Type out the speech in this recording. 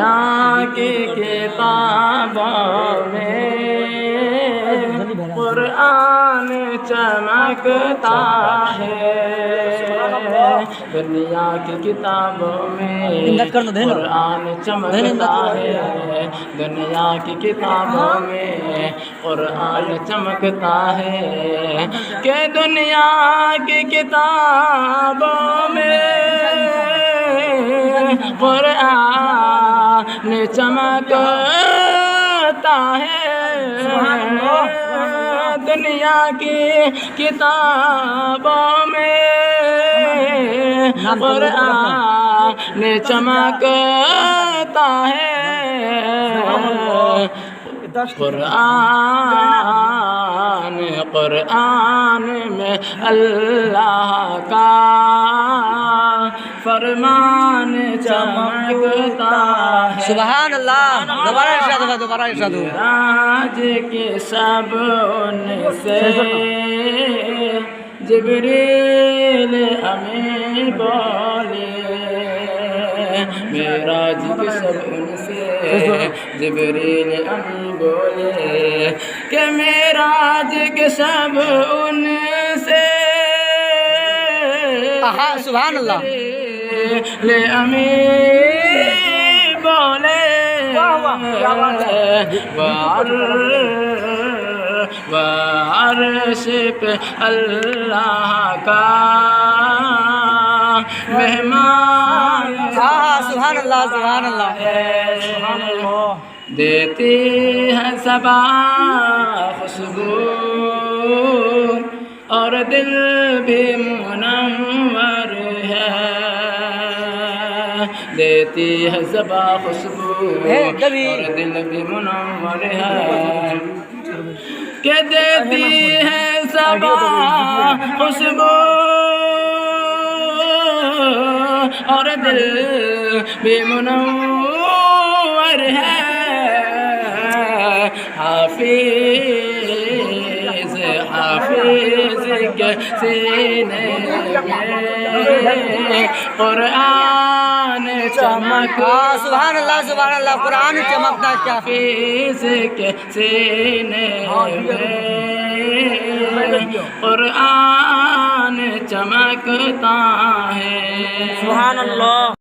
दुनिया की किताबों में कुरान चमकता है। दुनिया की किताबों में कुरान चमकता है। दुनिया की किताबों में कुरान चमकता है। कि दुनिया की किताबों में कुरान चमकता है। दुनिया की किताबों में कुरान चमकता है। कुरान में अल्लाह का फरमान चमकता है। सुभान अल्लाह। दोबारा इरशाद हो। राज के सब उनसे जिब्रील अमीन बोले। मेराज के सब उनसे जिब्रील अमीन बोले कि मेराज के सब उनसे सुभान अल्लाह। ले अमीन बोले। अर्श पे अल्लाह का मेहमान। सुभान अल्लाह, सुभान अल्लाह। देती है सबा खुशबू और दिल भी मुनव्वर है। देती है सबा खुशबू और दिल भी मुनव्वर है। के देती है सबा खुशबू और दिल भी मुनव्वर है। हाफिज हाफिज के सीने में कुरान चमका। सुभान अल्लाह, सुभान अल्लाह। कुरान चमकता क्या। हाफिज के सीने में कुरान चमकता है। सुभान अल्लाह।